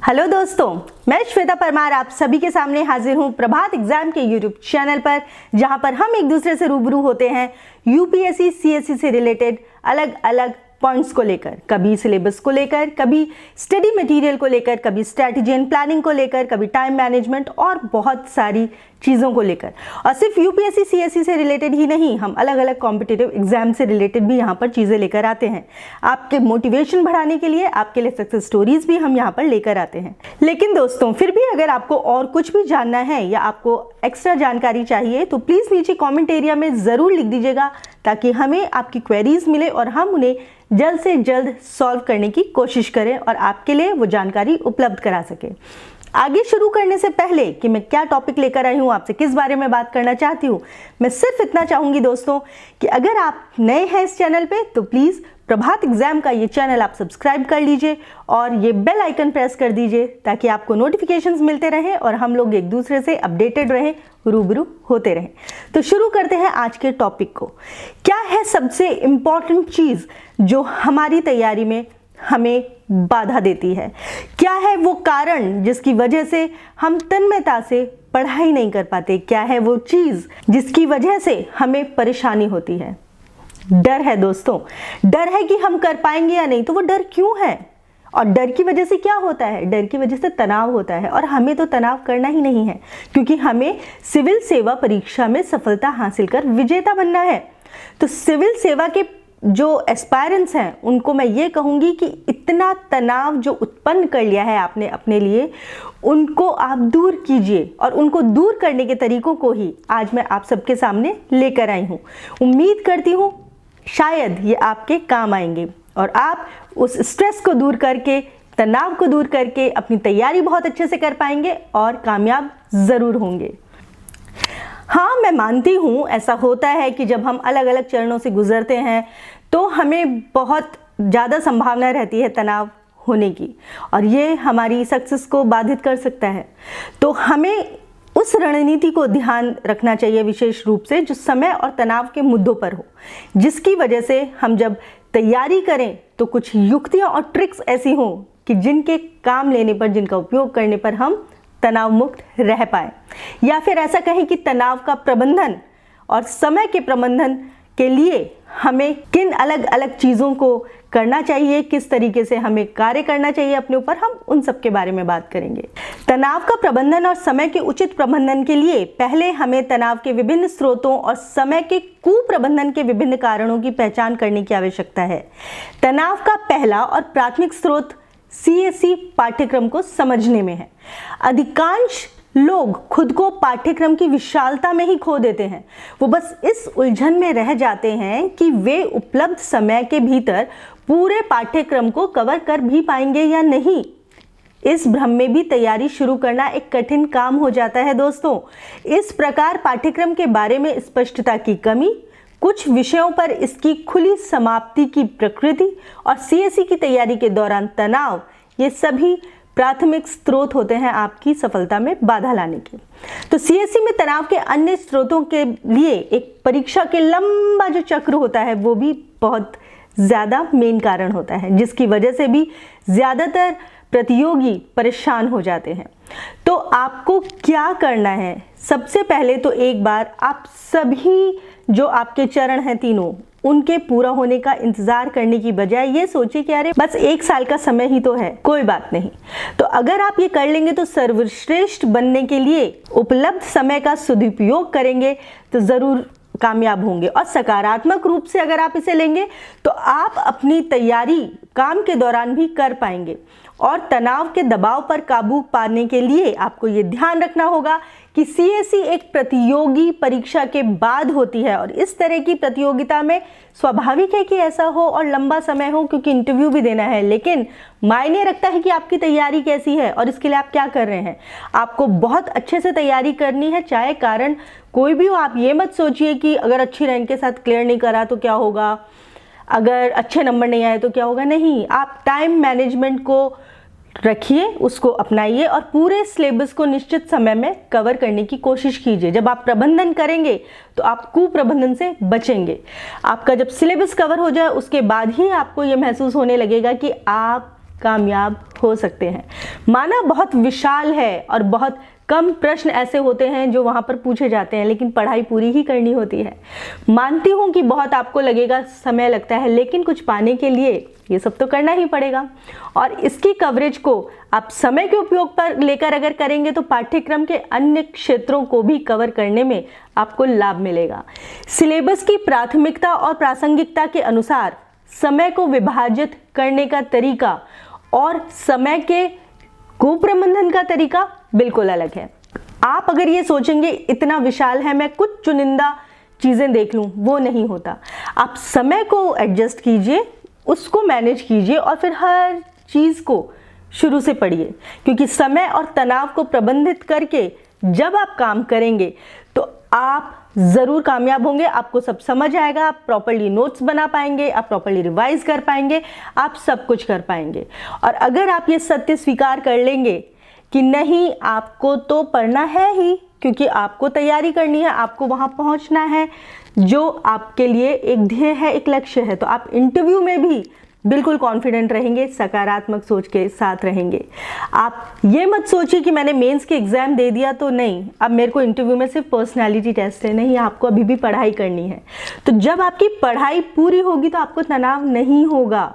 Hello दोस्तों, मैं श्वेता परमार आप सभी के सामने हाजिर हूं प्रभात एग्जाम के यूट्यूब चैनल पर, जहां पर हम एक दूसरे से रूबरू होते हैं यूपीएससी सीएससी से रिलेटेड अलग अलग पॉइंट्स को लेकर, कभी सिलेबस को लेकर, कभी स्टडी मटेरियल को लेकर, कभी स्ट्रैटेजी एंड प्लानिंग को लेकर, कभी टाइम मैनेजमेंट और बहुत सारी चीज़ों को लेकर। और सिर्फ यूपीएससी सीएससी से रिलेटेड ही नहीं, हम अलग अलग कॉम्पिटिटिव एग्जाम से रिलेटेड भी यहाँ पर चीज़ें लेकर आते हैं। आपके मोटिवेशन बढ़ाने के लिए, आपके लिए सक्सेस स्टोरीज भी हम यहाँ पर लेकर आते हैं। लेकिन दोस्तों, फिर भी अगर आपको और कुछ भी जानना है या आपको एक्स्ट्रा जानकारी चाहिए तो प्लीज़ नीचे कॉमेंट एरिया में ज़रूर लिख दीजिएगा, ताकि हमें आपकी क्वेरीज मिले और हम उन्हें जल्द से जल्द सॉल्व करने की कोशिश करें और आपके लिए वो जानकारी उपलब्ध करा सके। आगे शुरू करने से पहले कि मैं क्या टॉपिक लेकर आई हूँ, आपसे किस बारे में बात करना चाहती हूँ, मैं सिर्फ इतना चाहूँगी दोस्तों कि अगर आप नए हैं इस चैनल पे तो प्लीज़ प्रभात एग्जाम का ये चैनल आप सब्सक्राइब कर लीजिए और ये बेल आइकन प्रेस कर दीजिए, ताकि आपको नोटिफिकेशंस मिलते रहें और हम लोग एक दूसरे से अपडेटेड रहें, रूबरू होते रहें। तो शुरू करते हैं आज के टॉपिक को। क्या है सबसे इम्पॉर्टेंट चीज़ जो हमारी तैयारी में हमें बाधा देती है? क्या है वो कारण जिसकी वजह से हम तन्मयता से पढ़ाई नहीं कर पाते? क्या है वो चीज़ जिसकी वजह से हमें परेशानी होती है? डर है दोस्तों। डर है कि हम कर पाएंगे या नहीं। तो वो डर क्यों है और डर की वजह से क्या होता है? डर की वजह से तनाव होता है और हमें तो तनाव करना ही नहीं है, क्योंकि हमें सिविल सेवा परीक्षा में सफलता हासिल कर विजेता बनना है। तो सिविल सेवा के जो एस्पायरेंट्स हैं उनको मैं ये कहूँगी कि इतना तनाव जो उत्पन्न कर लिया है आपने अपने लिए, उनको आप दूर कीजिए और उनको दूर करने के तरीकों को ही आज मैं आप सबके सामने लेकर आई हूँ। उम्मीद करती हूँ शायद ये आपके काम आएंगे और आप उस स्ट्रेस को दूर करके, तनाव को दूर करके अपनी तैयारी बहुत अच्छे से कर पाएंगे और कामयाब ज़रूर होंगे। हाँ, मैं मानती हूँ ऐसा होता है कि जब हम अलग अलग चरणों से गुजरते हैं तो हमें बहुत ज़्यादा संभावना रहती है तनाव होने की, और ये हमारी सक्सेस को बाधित कर सकता है। तो हमें उस रणनीति को ध्यान रखना चाहिए विशेष रूप से, जो समय और तनाव के मुद्दों पर हो, जिसकी वजह से हम जब तैयारी करें तो कुछ युक्तियाँ और ट्रिक्स ऐसी हों कि जिनके काम लेने पर, जिनका उपयोग करने पर हम तनाव मुक्त रह पाए। या फिर ऐसा कहें कि तनाव का प्रबंधन और समय के प्रबंधन के लिए हमें किन अलग अलग चीज़ों को करना चाहिए, किस तरीके से हमें कार्य करना चाहिए अपने ऊपर, हम उन सब के बारे में बात करेंगे। तनाव का प्रबंधन और समय के उचित प्रबंधन के लिए पहले हमें तनाव के विभिन्न स्रोतों और समय के कुप्रबंधन के विभिन्न कारणों की पहचान करने की आवश्यकता है। तनाव का पहला और प्राथमिक स्रोत सीएससी पाठ्यक्रम को समझने में है। अधिकांश लोग खुद को पाठ्यक्रम की विशालता में ही खो देते हैं। वो बस इस उलझन में रह जाते हैं कि वे उपलब्ध समय के भीतर पूरे पाठ्यक्रम को कवर कर भी पाएंगे या नहीं। इस भ्रम में भी तैयारी शुरू करना एक कठिन काम हो जाता है दोस्तों। इस प्रकार पाठ्यक्रम के बारे में स्पष्टता की कमी, कुछ विषयों पर इसकी खुली समाप्ति की प्रकृति और सीएससी की तैयारी के दौरान तनाव, ये सभी प्राथमिक स्रोत होते हैं आपकी सफलता में बाधा लाने के। तो सीएससी में तनाव के अन्य स्रोतों के लिए एक परीक्षा के लंबा जो चक्र होता है वो भी बहुत ज़्यादा मेन कारण होता है, जिसकी वजह से भी ज़्यादातर प्रतियोगी परेशान हो जाते हैं। तो आपको क्या करना है? सबसे पहले तो एक बार आप सभी जो आपके चरण हैं तीनों, उनके पूरा होने का इंतजार करने की बजाय ये सोचिए कि अरे बस 1 साल का समय ही तो है, कोई बात नहीं। तो अगर आप ये कर लेंगे तो सर्वश्रेष्ठ बनने के लिए उपलब्ध समय का सदुपयोग करेंगे तो ज़रूर कामयाब होंगे। और सकारात्मक रूप से अगर आप इसे लेंगे तो आप अपनी तैयारी काम के दौरान भी कर पाएंगे। और तनाव के दबाव पर काबू पाने के लिए आपको ये ध्यान रखना होगा कि सीएससी एक प्रतियोगी परीक्षा के बाद होती है, और इस तरह की प्रतियोगिता में स्वाभाविक है कि ऐसा हो और लंबा समय हो, क्योंकि इंटरव्यू भी देना है। लेकिन मायने रखता है कि आपकी तैयारी कैसी है और इसके लिए आप क्या कर रहे हैं। आपको बहुत अच्छे से तैयारी करनी है, चाहे कारण कोई भी हो। आप ये मत सोचिए कि अगर अच्छी रैंक के साथ क्लियर नहीं करा तो क्या होगा, अगर अच्छे नंबर नहीं आए तो क्या होगा। नहीं, आप टाइम मैनेजमेंट को रखिए, उसको अपनाइए और पूरे सिलेबस को निश्चित समय में कवर करने की कोशिश कीजिए। जब आप प्रबंधन करेंगे तो आप कुप्रबंधन से बचेंगे। आपका जब सिलेबस कवर हो जाए उसके बाद ही आपको ये महसूस होने लगेगा कि आप कामयाब हो सकते हैं। मानव बहुत विशाल है और बहुत कम प्रश्न ऐसे होते हैं जो वहाँ पर पूछे जाते हैं, लेकिन पढ़ाई पूरी ही करनी होती है। मानती हूँ कि बहुत आपको लगेगा समय लगता है, लेकिन कुछ पाने के लिए ये सब तो करना ही पड़ेगा। और इसकी कवरेज को आप समय के उपयोग पर लेकर अगर करेंगे तो पाठ्यक्रम के अन्य क्षेत्रों को भी कवर करने में आपको लाभ मिलेगा। सिलेबस की प्राथमिकता और प्रासंगिकता के अनुसार समय को विभाजित करने का तरीका और समय के कुप्रबंधन का तरीका बिल्कुल अलग है। आप अगर ये सोचेंगे इतना विशाल है, मैं कुछ चुनिंदा चीजें देख लूं, वो नहीं होता। आप समय को एडजस्ट कीजिए, उसको मैनेज कीजिए और फिर हर चीज को शुरू से पढ़िए, क्योंकि समय और तनाव को प्रबंधित करके जब आप काम करेंगे तो आप जरूर कामयाब होंगे। आपको सब समझ आएगा, आप प्रॉपर्ली नोट्स बना पाएंगे, आप प्रॉपर्ली रिवाइज कर पाएंगे, आप सब कुछ कर पाएंगे। और अगर आप ये सत्य स्वीकार कर लेंगे कि नहीं, आपको तो पढ़ना है ही, क्योंकि आपको तैयारी करनी है, आपको वहां पहुंचना है, जो आपके लिए एक ध्येय है, एक लक्ष्य है, तो आप इंटरव्यू में भी बिल्कुल कॉन्फिडेंट रहेंगे, सकारात्मक सोच के साथ रहेंगे। आप ये मत सोचिए कि मैंने मेंस के एग्जाम दे दिया तो नहीं, अब मेरे को इंटरव्यू में सिर्फ पर्सनालिटी टेस्ट है। नहीं, आपको अभी भी पढ़ाई करनी है। तो जब आपकी पढ़ाई पूरी होगी तो आपको तनाव नहीं होगा,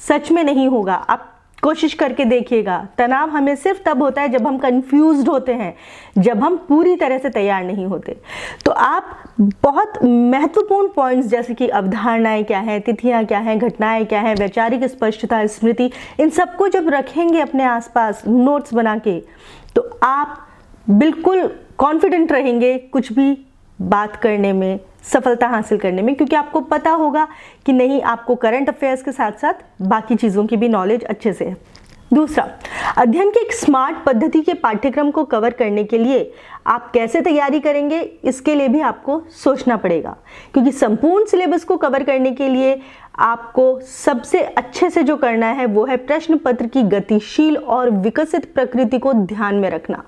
सच में नहीं होगा। आप कोशिश करके देखिएगा। तनाव हमें सिर्फ तब होता है जब हम कंफ्यूज्ड होते हैं, जब हम पूरी तरह से तैयार नहीं होते। तो आप बहुत महत्वपूर्ण पॉइंट्स जैसे कि अवधारणाएं क्या हैं, तिथियां क्या हैं, घटनाएं क्या हैं, वैचारिक स्पष्टता, स्मृति, इन सबको जब रखेंगे अपने आसपास नोट्स बना के, तो आप बिल्कुल कॉन्फिडेंट रहेंगे कुछ भी बात करने में, सफलता हासिल करने में, क्योंकि आपको पता होगा कि नहीं, आपको करंट अफेयर्स के साथ साथ बाकी चीज़ों की भी नॉलेज अच्छे से है। दूसरा, अध्ययन की एक स्मार्ट पद्धति के पाठ्यक्रम को कवर करने के लिए आप कैसे तैयारी करेंगे, इसके लिए भी आपको सोचना पड़ेगा, क्योंकि संपूर्ण सिलेबस को कवर करने के लिए आपको सबसे अच्छे से जो करना है वो है प्रश्न पत्र की गतिशील और विकसित प्रकृति को ध्यान में रखना।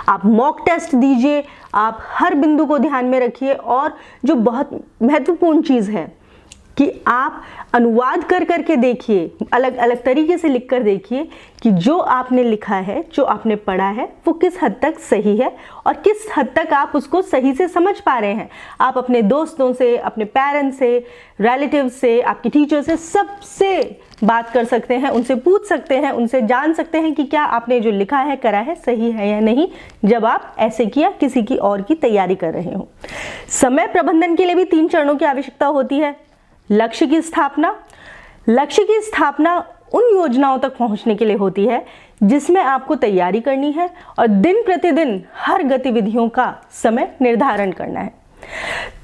आप मॉक टेस्ट दीजिए, आप हर बिंदु को ध्यान में रखिए, और जो बहुत महत्वपूर्ण चीज़ है कि आप अनुवाद कर करके देखिए, अलग अलग तरीके से लिख कर देखिए कि जो आपने लिखा है, जो आपने पढ़ा है, वो किस हद तक सही है और किस हद तक आप उसको सही से समझ पा रहे हैं। आप अपने दोस्तों से, अपने पेरेंट्स से, रिलेटिव से, आपके टीचर से, सबसे बात कर सकते हैं, उनसे पूछ सकते हैं, उनसे जान सकते हैं कि क्या आपने जो लिखा है, करा है, सही है या नहीं, जब आप ऐसे किया किसी की और की तैयारी कर रहे हो। समय प्रबंधन के लिए भी 3 चरणों की आवश्यकता होती है। लक्ष्य की स्थापना। लक्ष्य की स्थापना उन योजनाओं तक पहुंचने के लिए होती है जिसमें आपको तैयारी करनी है और दिन प्रतिदिन हर गतिविधियों का समय निर्धारण करना है।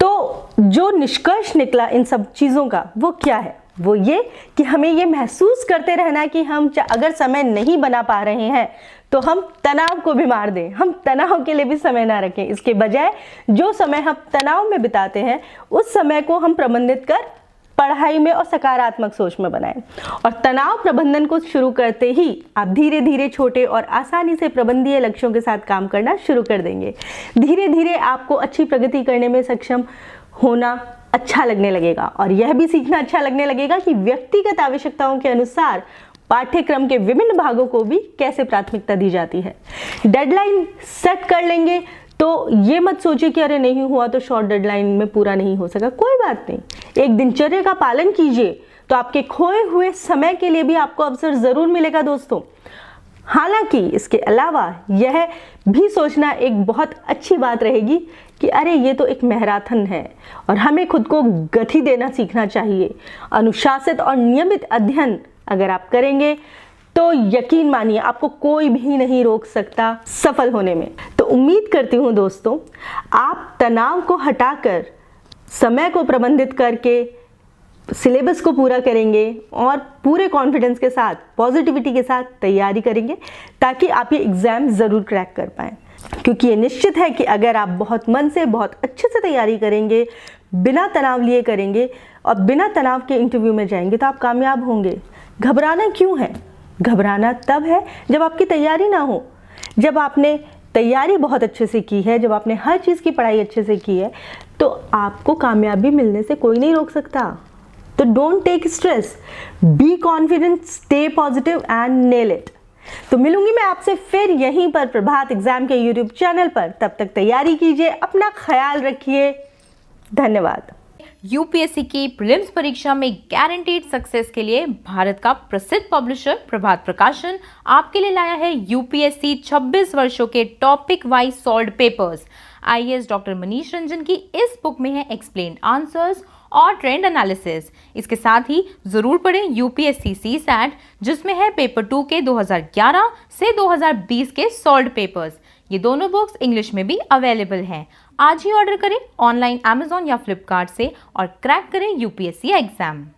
तो जो निष्कर्ष निकला इन सब चीज़ों का वो क्या है? वो ये कि हमें ये महसूस करते रहना है कि हम अगर समय नहीं बना पा रहे हैं तो हम तनाव को भी मार दें, हम तनाव के लिए भी समय ना रखें। इसके बजाय जो समय हम तनाव में बिताते हैं उस समय को हम प्रबंधित कर पढ़ाई में और सकारात्मक सोच में बनाएं। और तनाव प्रबंधन को शुरू करते ही आप धीरे धीरे छोटे और आसानी से प्रबंधनीय लक्ष्यों के साथ काम करना शुरू कर देंगे। धीरे धीरे आपको अच्छी प्रगति करने में सक्षम होना अच्छा लगने लगेगा और यह भी सीखना अच्छा लगने लगेगा कि व्यक्तिगत आवश्यकताओं के अनुसार पाठ्यक्रम के विभिन्न भागों को भी कैसे प्राथमिकता दी जाती है। डेडलाइन सेट कर लेंगे तो ये मत सोचिए कि अरे नहीं हुआ तो शॉर्ट डेडलाइन में पूरा नहीं हो सका। कोई बात नहीं, एक दिनचर्या का पालन कीजिए तो आपके खोए हुए समय के लिए भी आपको अवसर जरूर मिलेगा दोस्तों। हालांकि इसके अलावा यह भी सोचना एक बहुत अच्छी बात रहेगी कि अरे ये तो एक मैराथन है और हमें खुद को गति देना सीखना चाहिए। अनुशासित और नियमित अध्ययन अगर आप करेंगे तो यकीन मानिए आपको कोई भी नहीं रोक सकता सफल होने में। तो उम्मीद करती हूँ दोस्तों आप तनाव को हटाकर समय को प्रबंधित करके सिलेबस को पूरा करेंगे और पूरे कॉन्फिडेंस के साथ, पॉजिटिविटी के साथ तैयारी करेंगे ताकि आप ये एग्ज़ाम ज़रूर क्रैक कर पाएँ। क्योंकि ये निश्चित है कि अगर आप बहुत मन से, बहुत अच्छे से तैयारी करेंगे, बिना तनाव लिए करेंगे और बिना तनाव के इंटरव्यू में जाएंगे तो आप कामयाब होंगे। घबराना क्यों है? घबराना तब है जब आपकी तैयारी ना हो। जब आपने तैयारी बहुत अच्छे से की है, जब आपने हर चीज़ की पढ़ाई अच्छे से की है, तो आपको कामयाबी मिलने से कोई नहीं रोक सकता। तो don't take stress, be confident, stay positive and nail it. तो मिलूंगी मैं आपसे फिर यहीं पर प्रभात एग्जाम के यूट्यूब चैनल पर। तब तक तैयारी कीजिए, अपना ख्याल रखिए। धन्यवाद। यूपीएससी की प्रीलिम्स परीक्षा में गारंटीड सक्सेस के लिए भारत का प्रसिद्ध पब्लिशर प्रभात प्रकाशन आपके लिए लाया है यूपीएससी 26 वर्षों के topic wise solved papers. IAS doctor Manish Ranjan की इस बुक में है एक्सप्लेन्ड आंसर्स और ट्रेंड एनालिसिस। इसके साथ ही जरूर पढ़ें यूपीएससी सीसैट, जिसमें है पेपर 2 के 2011 से 2020 के सॉल्व्ड पेपर्स। ये दोनों बुक्स इंग्लिश में भी अवेलेबल हैं। आज ही ऑर्डर करें ऑनलाइन अमेजॉन या फ्लिपकार्ट से और क्रैक करें यूपीएससी एग्जाम।